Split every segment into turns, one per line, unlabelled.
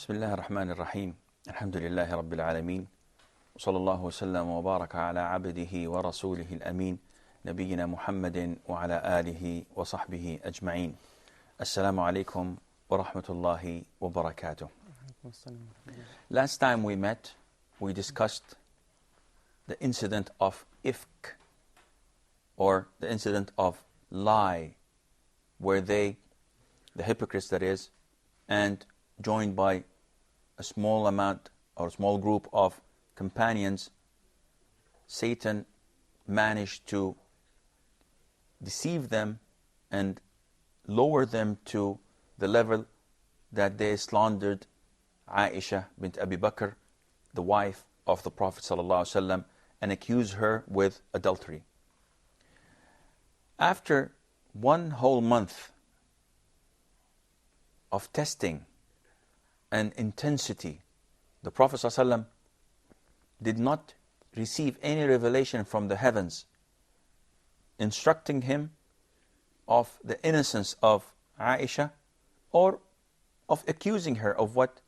بسم الله الرحمن الرحيم الحمد لله رب العالمين وصلى الله وسلم وبارك على عبده ورسوله الأمين نبينا محمد وعلى آله وصحبه أجمعين. السلام عليكم ورحمة الله وبركاته. Last time we met, we discussed the incident of ifk, or the incident of lie, where the hypocrites that is, and joined by a small amount or a small group of companions, Satan managed to deceive them and lower them to the level that they slandered Aisha bint Abi Bakr, the wife of the Prophet ﷺ, and accused her with adultery. After one whole month of testing and intensity, the Prophet ﷺ did not receive any revelation from the heavens instructing him of the innocence of Aisha or of accusing her of what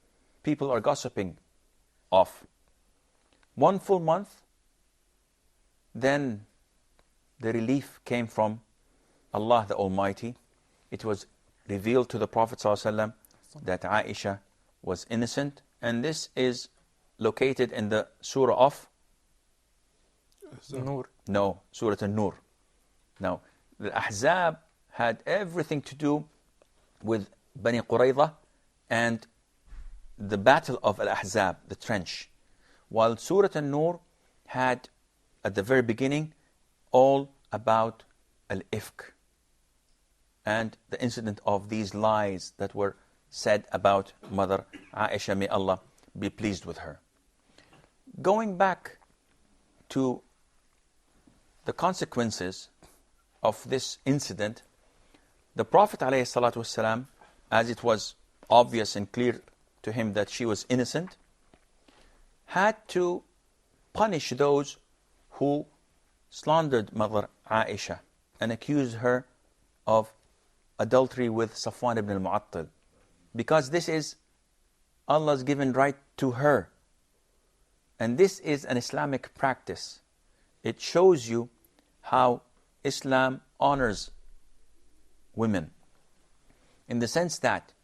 people are gossiping of. One full month, then the relief came from Allah the Almighty. It was revealed to the Prophet ﷺ that Aisha was innocent, and this is located in the surah of
Nur.
No, Surah An-Nur. Now, the Ahzab had everything to do with Bani Qurayza and the battle of Al-Ahzab, the trench, while Surah An-Nur had at the very beginning all about Al-Ifk and the incident of these lies that were said about Mother Aisha, may Allah be pleased with her. Going back to the consequences of this incident, the Prophet ﷺ, as it was obvious and clear to him that she was innocent, had to punish those who slandered Mother Aisha and accused her of adultery with Safwan ibn al-Mu'attal, because this is Allah's given right to her. And this is an Islamic practice. It shows you how Islam honors women, in the sense that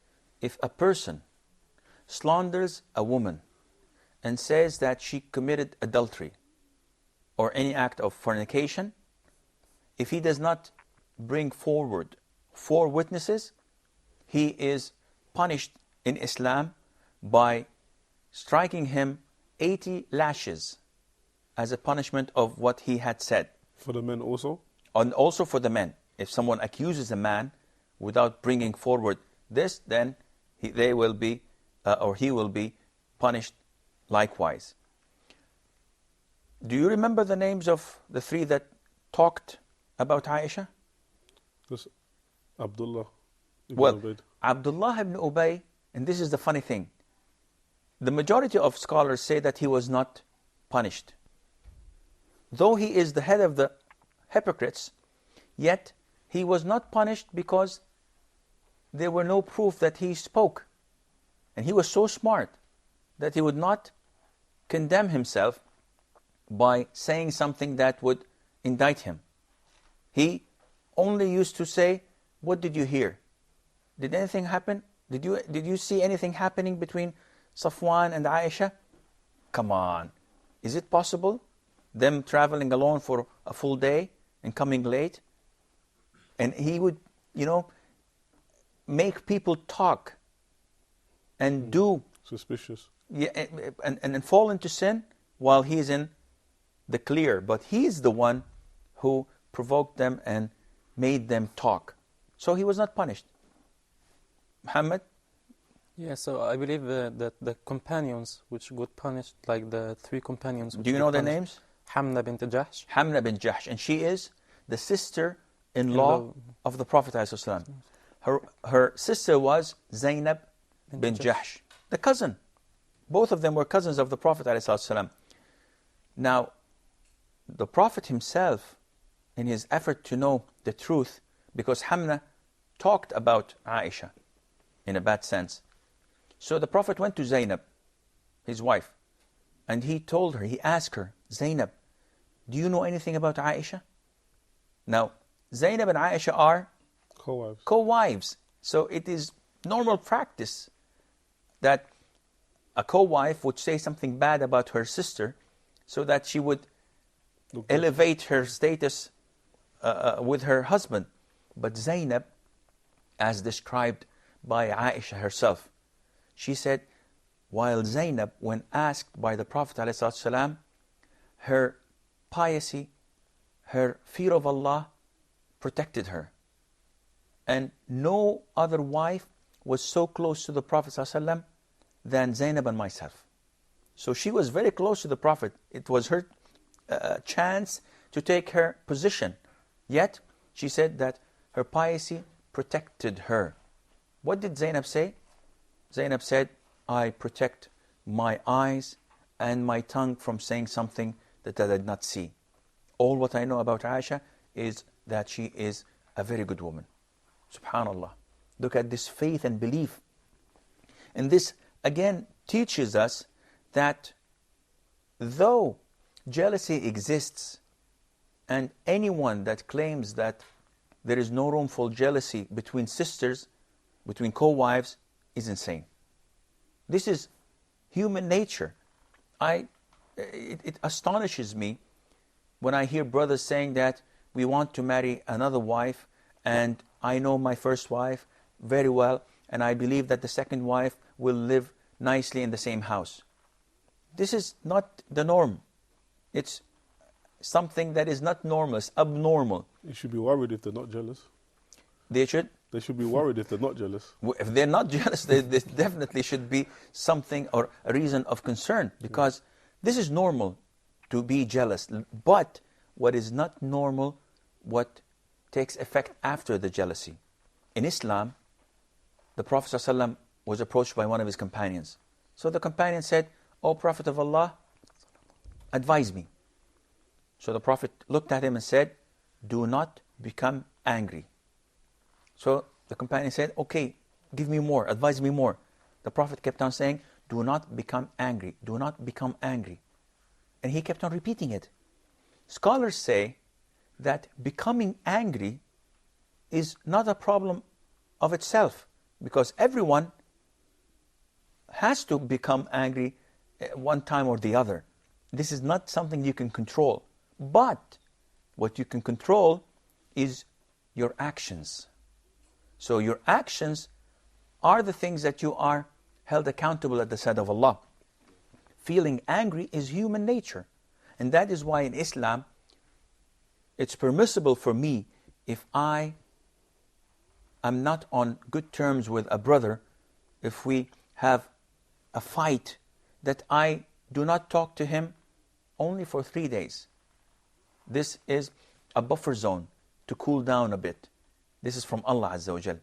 if a person slanders a woman and says that she committed adultery or any act of fornication, if he does not bring forward 4 witnesses, he is punished in Islam by striking him 80 lashes as a punishment of what he had said.
For the men also?
And also for the men. If someone accuses a man without bringing forward this, then he will be punished likewise. Do you remember the names of the 3 that talked about Aisha?
This Abdullah ibn
Well,
Ubayd.
Abdullah ibn Ubay, and this is the funny thing, the majority of scholars say that he was not punished. Though he is the head of the hypocrites, yet he was not punished because there were no proof that he spoke. And he was so smart that he would not condemn himself by saying something that would indict him. He only used to say, "What did you hear? Did anything happen? Did you see anything happening between Safwan and Aisha? Come on. Is it possible? Them traveling alone for a full day and coming late?" And he would, make people talk and do
Suspicious.
and fall into sin while he's in the clear. But he's the one who provoked them and made them talk. So he was not punished. Muhammad?
Yeah, so I believe that the companions which got punished, like the 3 companions which
Do you
got
know their
punished,
names?
Hamna bint Jahsh,
Hamna bin Jahsh, and she is the sister-in-law
In-law.
of the Prophet ﷺ. Her sister was Zainab bin Jahsh, the cousin. Both of them were cousins of the Prophet ﷺ. Now, the Prophet himself, in his effort to know the truth, because Hamna talked about Aisha in a bad sense. So the Prophet went to Zainab, his wife, and he told her, he asked her, Zainab, do you know anything about Aisha? Now, Zainab and Aisha are
Co-wives.
co-wives. So it is normal practice that a co-wife would say something bad about her sister so that she would elevate her status with her husband. But Zainab, as described by Aisha herself, she said, while Zainab, when asked by the Prophet ﷺ, her piety, her fear of Allah protected her. And no other wife was so close to the Prophet ﷺ than Zainab and myself. So she was very close to the Prophet. It was her chance to take her position. Yet, she said that her piety protected her. What did Zainab say? Zainab said, I protect my eyes and my tongue from saying something that I did not see. All what I know about Aisha is that she is a very good woman. Subhanallah. Look at this faith and belief. And this again teaches us that though jealousy exists, and anyone that claims that there is no room for jealousy between sisters, between co-wives, is insane. This is human nature. It astonishes me when I hear brothers saying that we want to marry another wife, and I know my first wife very well, and I believe that the second wife will live nicely in the same house. This is not the norm. It's something that is not normal, it's abnormal.
You should be worried if they're not jealous.
They should?
They should be worried if they're not jealous.
If they're not jealous, there definitely should be something or a reason of concern, because this is normal to be jealous. But what is not normal, what takes effect after the jealousy. In Islam, the Prophet ﷺ was approached by one of his companions. So the companion said, O Prophet of Allah, advise me. So the Prophet looked at him and said, do not become angry. So the companion said, okay, give me more, advise me more. The Prophet kept on saying, do not become angry, do not become angry. And he kept on repeating it. Scholars say that becoming angry is not a problem of itself, because everyone has to become angry at one time or the other. This is not something you can control. But what you can control is your actions. So your actions are the things that you are held accountable at the side of Allah. Feeling angry is human nature. And that is why in Islam, it's permissible for me, if I am not on good terms with a brother, if we have a fight, that I do not talk to him only for 3 days. This is a buffer zone to cool down a bit. This is from Allah Azza wa Jal.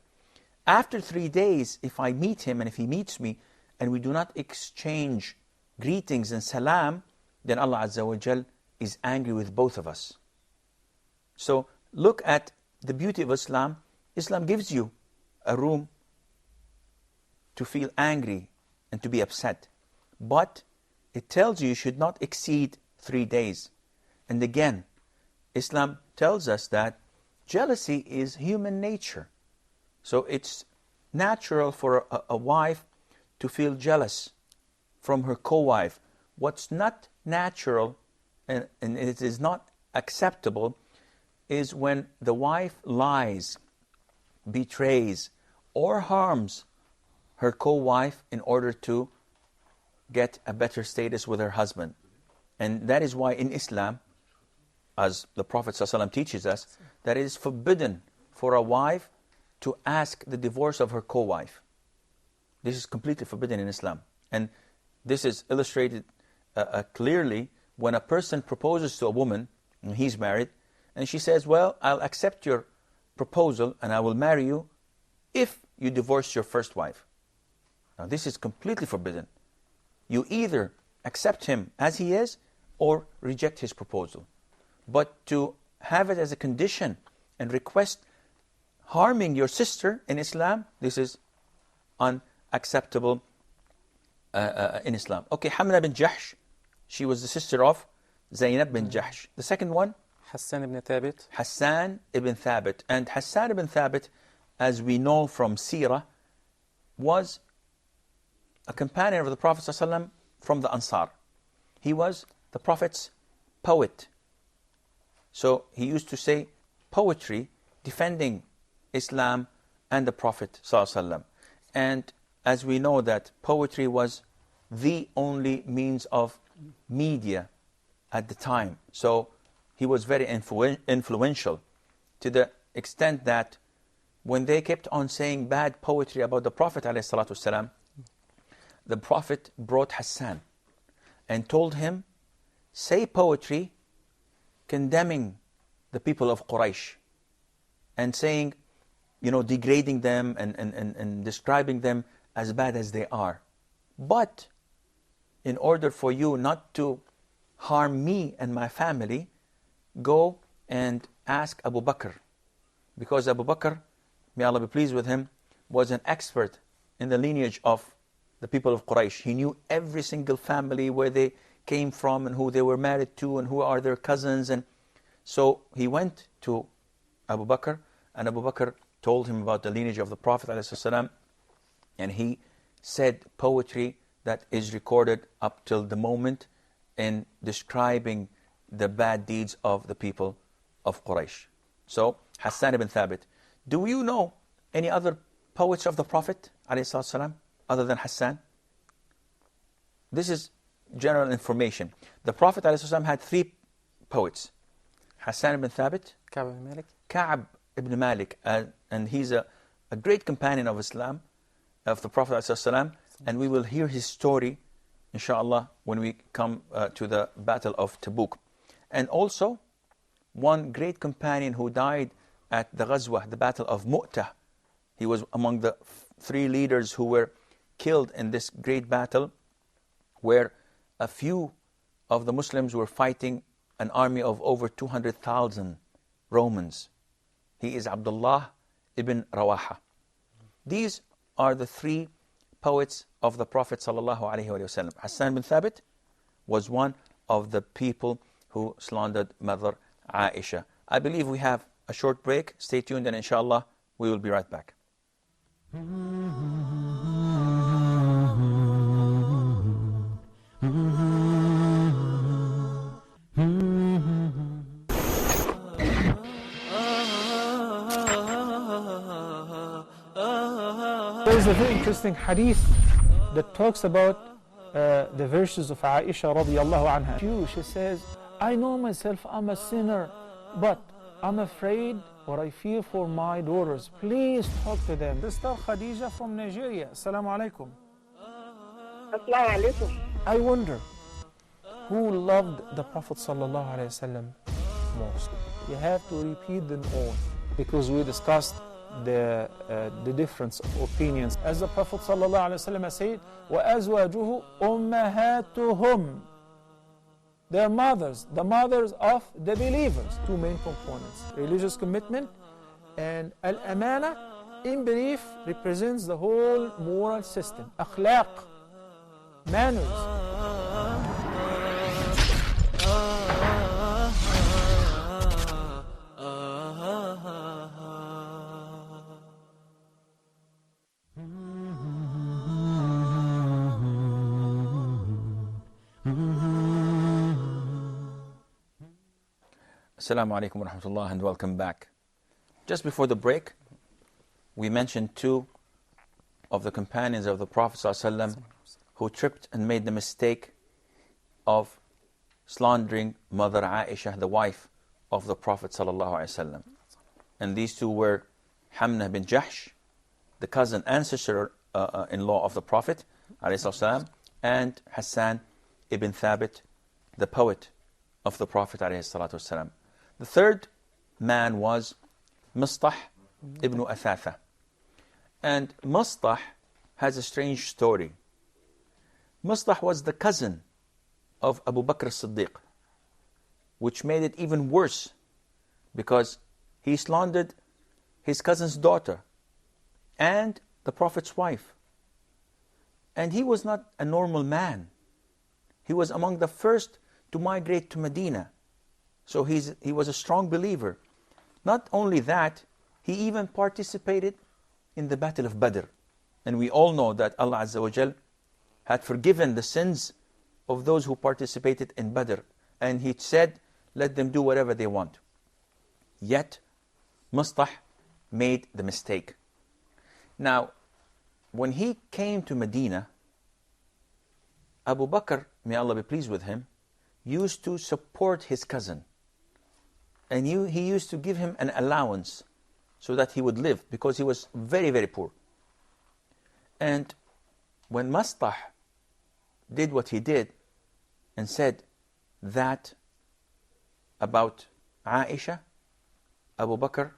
After 3 days, if I meet him and if he meets me, and we do not exchange greetings and salam, then Allah Azza wa Jal is angry with both of us. So look at the beauty of Islam. Islam gives you a room to feel angry and to be upset. But it tells you should not exceed 3 days. And again, Islam tells us that jealousy is human nature. So it's natural for a wife to feel jealous from her co-wife. What's not natural and it is not acceptable is when the wife lies, betrays, or harms her co-wife in order to get a better status with her husband. And that is why in Islam, as the Prophet ﷺ teaches us, that it is forbidden for a wife to ask the divorce of her co-wife. This is completely forbidden in Islam. And this is illustrated clearly when a person proposes to a woman, and he's married, and she says, well, I'll accept your proposal and I will marry you if you divorce your first wife. Now this is completely forbidden. You either accept him as he is or reject his proposal. But to have it as a condition and request harming your sister in Islam, this is unacceptable in Islam. Okay, Hamna bin Jahsh, she was the sister of Zainab bin Jahsh. The second one?
Hassan ibn Thabit.
Hassan ibn Thabit. And Hassan ibn Thabit, as we know from seerah, was a companion of the Prophet ﷺ from the Ansar. He was the Prophet's poet. So he used to say poetry defending Islam and the Prophet ﷺ. And as we know that poetry was the only means of media at the time. So he was very influential to the extent that when they kept on saying bad poetry about the Prophet ﷺ, the Prophet brought Hassan and told him, say poetry condemning the people of Quraysh and saying, degrading them and describing them as bad as they are. But in order for you not to harm me and my family, go and ask Abu Bakr. Because Abu Bakr, may Allah be pleased with him, was an expert in the lineage of the people of Quraysh. He knew every single family, where they came from and who they were married to and who are their cousins. And so he went to Abu Bakr, and Abu Bakr told him about the lineage of the Prophet ﷺ, and he said poetry that is recorded up till the moment in describing the bad deeds of the people of Quraysh. So Hassan ibn Thabit. Do you know any other poets of the Prophet ﷺ other than Hassan? This is general information. The Prophet ﷺ had 3 poets: Hassan ibn Thabit,
Ka'b ibn Malik.
Ka'b ibn Malik, and he's a great companion of Islam, of the Prophet ﷺ, and we will hear his story, inshallah, when we come to the Battle of Tabuk. And also, one great companion who died at the Ghazwah, the Battle of Mu'tah. He was among the 3 leaders who were killed in this great battle, where a few of the Muslims were fighting an army of over 200,000 Romans. He is Abdullah ibn Rawaha. These are the 3 poets of the Prophet ﷺ. Hassan bin Thabit was one of the people who slandered Mother Aisha. I believe we have a short break. Stay tuned, and inshallah we will be right back.
There is a very interesting hadith that talks about the verses of Aisha radiallahu anha. She says, I know myself I'm a sinner, but I'm afraid or I fear for my daughters. Please talk to them. Sister Khadija from Nigeria. Assalamu alaikum.
Assalamu alaikum.
I wonder, who loved the Prophet sallallahu alaihi wasallam most? You have to repeat them all, because we discussed the difference of opinions. As the Prophet sallallahu alaihi wasallam said, وَأَزْوَاجُهُ أُمَّهَاتُهُمْ. Their mothers, the mothers of the believers. 2 main components: religious commitment and al-amana. In brief, represents the whole moral system, akhlaq, manners.
Assalamu alaikum wa rahmatullah, and welcome back. Just before the break, we mentioned 2 of the companions of the Prophet ﷺ who tripped and made the mistake of slandering Mother Aisha, the wife of the Prophet ﷺ. And these 2 were Hamna bin Jahsh, the cousin and sister son-in-law of the Prophet ﷺ, and Hassan ibn Thabit, the poet of the Prophet ﷺ. The third man was Mistah ibn Athatha. And Mistah has a strange story. Mistah was the cousin of Abu Bakr as-Siddiq, which made it even worse because he slandered his cousin's daughter and the Prophet's wife. And he was not a normal man. He was among the first to migrate to Medina. So he was a strong believer. Not only that, he even participated in the Battle of Badr. And we all know that Allah Azza wa Jal had forgiven the sins of those who participated in Badr. And He said, let them do whatever they want. Yet, Mistah made the mistake. Now, when he came to Medina, Abu Bakr, may Allah be pleased with him, used to support his cousin. And he used to give him an allowance so that he would live, because he was very, very poor. And when Mistah did what he did and said that about Aisha, Abu Bakr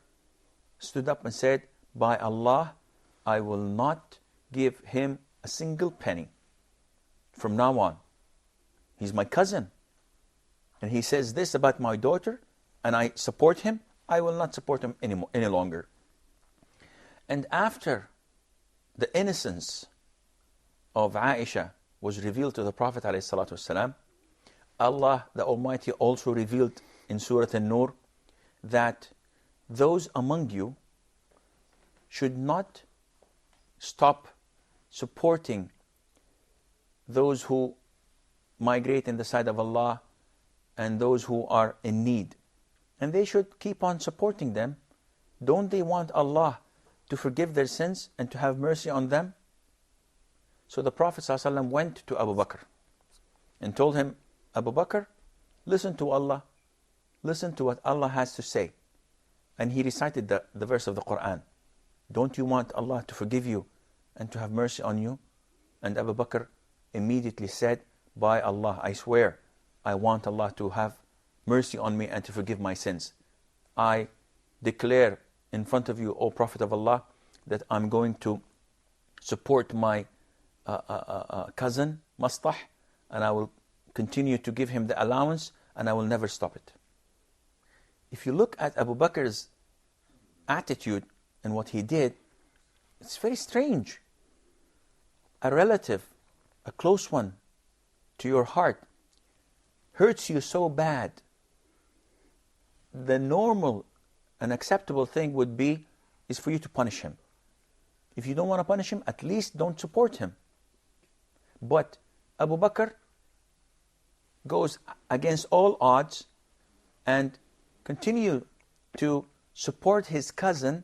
stood up and said, by Allah, I will not give him a single penny from now on. He's my cousin. And he says this about my daughter, and I support him. I will not support him any longer. And after the innocence of Aisha was revealed to the Prophet ﷺ, Allah the Almighty also revealed in Surah An-Nur that those among you should not stop supporting those who migrate in the side of Allah and those who are in need. And they should keep on supporting them. Don't they want Allah to forgive their sins and to have mercy on them? So the Prophet ﷺ went to Abu Bakr and told him, Abu Bakr, listen to Allah. Listen to what Allah has to say. And he recited the verse of the Quran. Don't you want Allah to forgive you and to have mercy on you? And Abu Bakr immediately said, by Allah, I swear, I want Allah to have mercy on me and to forgive my sins. I declare in front of you, O Prophet of Allah, that I'm going to support my cousin, Mistah, and I will continue to give him the allowance, and I will never stop it. If you look at Abu Bakr's attitude and what he did, it's very strange. A relative, a close one to your heart, hurts you so bad. The normal and acceptable thing would be is for you to punish him. If you don't want to punish him, at least don't support him. But Abu Bakr goes against all odds and continue to support his cousin,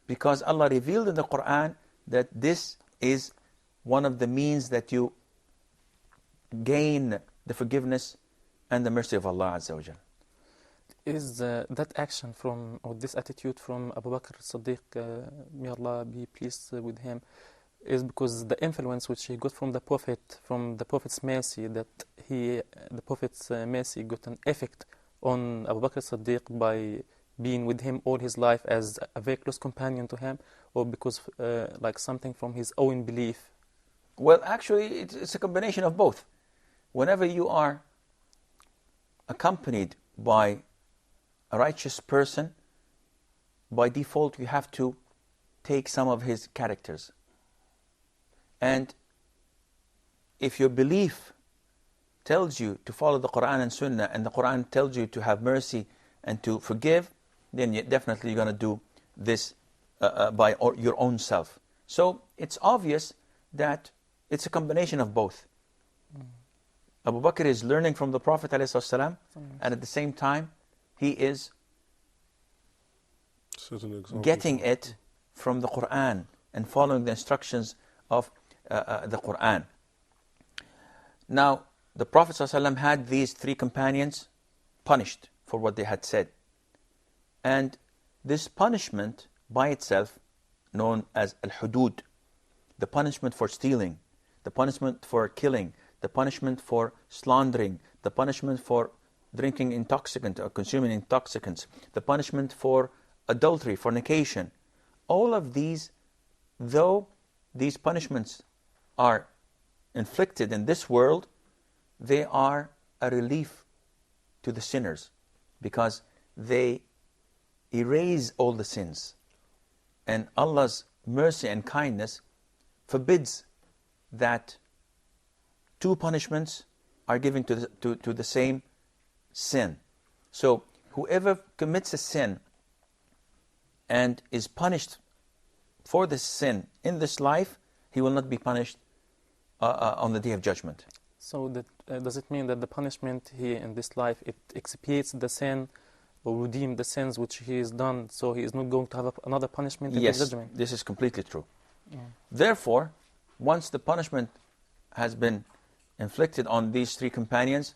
because Allah revealed in the Quran that this is one of the means that you gain the forgiveness and the mercy of Allah Azza wa Jal.
Is that action from, or this attitude from Abu Bakr as-Siddiq, may Allah be pleased with him, is because the influence which he got from the Prophet's mercy, that the Prophet's mercy got an effect on Abu Bakr as-Siddiq by being with him all his life as a very close companion to him, or because like something from his own belief?
Well, actually, it's a combination of both. Whenever you are accompanied by a righteous person, by default you have to take some of his characters. And if your belief tells you to follow the Quran and Sunnah, and the Quran tells you to have mercy and to forgive, then definitely you're going to do this by your own self. So it's obvious that it's a combination of both. Abu Bakr is learning from the Prophet ﷺ, and at the same time he is getting it from the Quran and following the instructions of the Quran. Now, the Prophet ﷺ had these three companions punished for what they had said. And this punishment by itself, known as al-hudud, the punishment for stealing, the punishment for killing, the punishment for slandering, the punishment for drinking intoxicant or consuming intoxicants, the punishment for adultery, fornication. All of these, though these punishments are inflicted in this world, they are a relief to the sinners because they erase all the sins. And Allah's mercy and kindness forbids that two punishments are given to the same sin. So whoever commits a sin and is punished for this sin in this life, he will not be punished on the Day of Judgment.
So does it mean that the punishment here in this life, it expiates the sin or redeem the sins which he has done, so he is not going to have another punishment in the judgment?
Yes, this is completely true. Therefore, once the punishment has been inflicted on these three companions,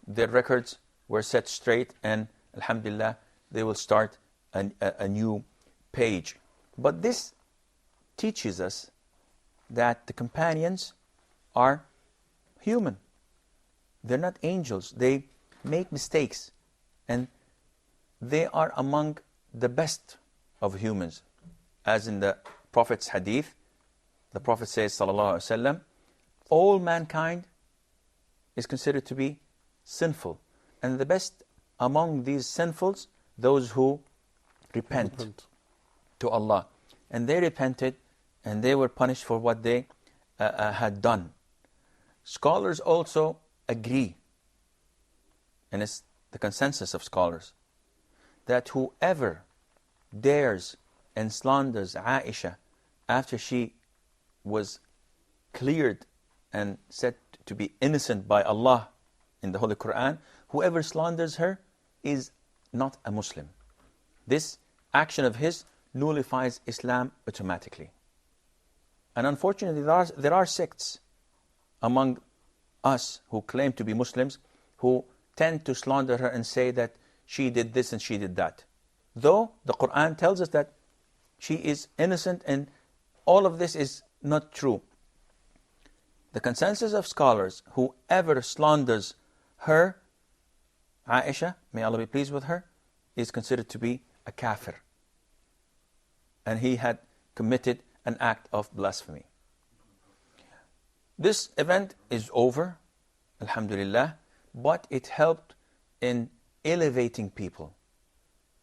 their records were set straight, and alhamdulillah, they will start a new page. But this teaches us that the companions are human. They're not angels. They make mistakes, and they are among the best of humans. As in the Prophet's hadith, the Prophet says, sallallahu alaihi wasallam, all mankind is considered to be sinful, and the best among these sinfuls, those who repent to Allah. And they repented, and they were punished for what they had done. Scholars also agree, and it's the consensus of scholars, that whoever dares and slanders Aisha after she was cleared and said to be innocent by Allah in the Holy Quran, whoever slanders her is not a Muslim. This action of his nullifies Islam automatically. And unfortunately, there are sects among us who claim to be Muslims who tend to slander her and say that she did this and she did that. Though the Quran tells us that she is innocent and all of this is not true. The consensus of scholars, whoever slanders her, Aisha, may Allah be pleased with her, is considered to be a kafir. And he had committed an act of blasphemy. This event is over, alhamdulillah, but it helped in elevating people.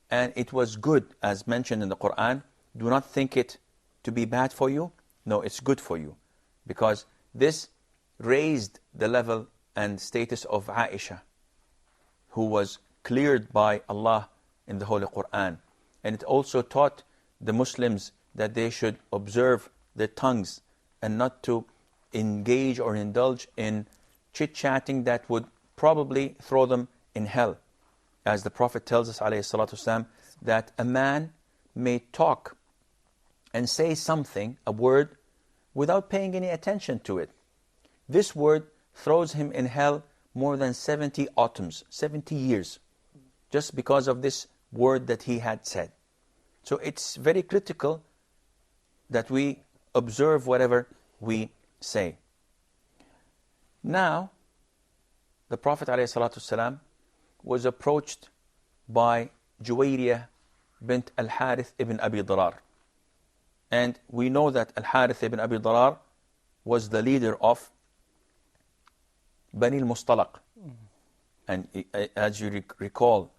And it was good, as mentioned in the Quran. Do not think it to be bad for you. No, it's good for you. Because this raised the level and status of Aisha, who was cleared by Allah in the Holy Quran. And it also taught the Muslims that they should observe their tongues and not to engage or indulge in chit-chatting that would probably throw them in hell. As the Prophet tells us, alayhi salatu wasalam, that a man may talk and say something, a word, without paying any attention to it. This word throws him in hell more than 70 autumns, 70 years, just because of this word that he had said. So it's very critical that we observe whatever we say. Now, the Prophet ﷺ was approached by Juwayriyah bint Al-Harith ibn Abi Darar. And we know that Al-Harith ibn Abi Darar was the leader of Bani al-Mustalaq. And as you recall,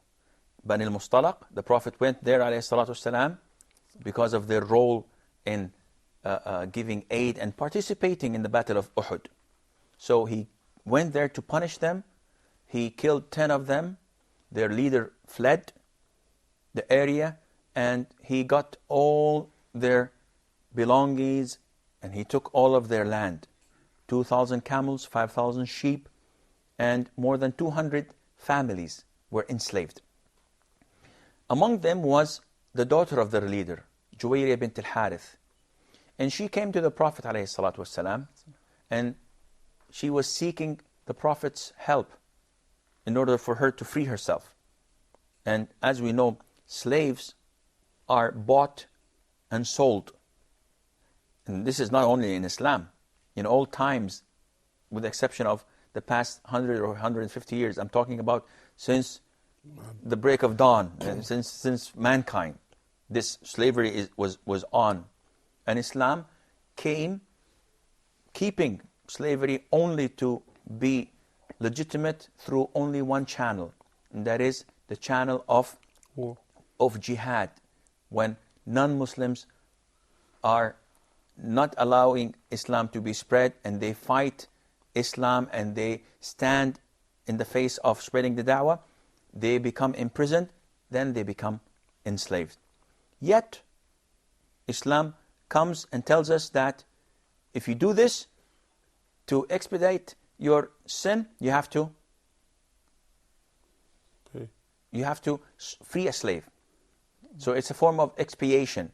Bani al-Mustalaq, the Prophet went there ﷺ because of their role in giving aid and participating in the Battle of Uhud. So he went there to punish them. He killed 10 of them. Their leader fled the area, and he got all their belongings, and he took all of their land. 2,000 camels, 5,000 sheep, and more than 200 families were enslaved. Among them was the daughter of their leader, Juwayriyah bint Al-Harith. And she came to the Prophet ﷺ, and she was seeking the Prophet's help in order for her to free herself. And as we know, slaves are bought and sold. And this is not only in Islam. In all times, with the exception of the past 100 or 150 years, I'm talking about since the break of dawn, since mankind, this slavery was on. And Islam came keeping slavery only to be legitimate through only one channel, and that is the channel of jihad, when non-Muslims are not allowing Islam to be spread, and they fight Islam and they stand in the face of spreading the da'wah, they become imprisoned, then they become enslaved. Yet, Islam comes and tells us that if you do this, to expedite your sin, you have to free a slave. So it's a form of expiation.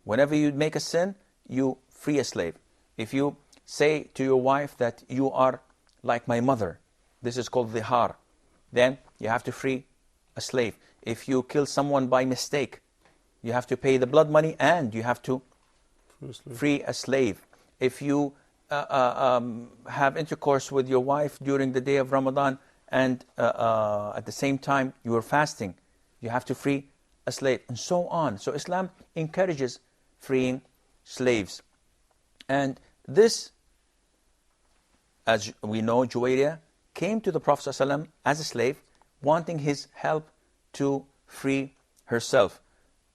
Whenever you make a sin, you free a slave. If you say to your wife that you are like my mother, this is called dhihar, then you have to free a slave. If you kill someone by mistake, you have to pay the blood money and you have to free a slave. If you have intercourse with your wife during the day of Ramadan and at the same time you are fasting, you have to free a slave, and so on. So Islam encourages freeing slaves. And this, as we know, Juwayriya came to the Prophet ﷺ as a slave, wanting his help to free herself.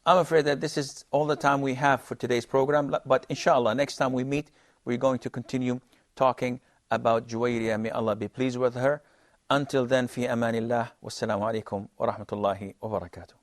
I'm afraid that this is all the time we have for today's program, but inshallah, next time we meet, we're going to continue talking about Juwayriya. May Allah be pleased with her. Until then, fi amanillah, wassalamu alaikum wa rahmatullahi wa barakatuh.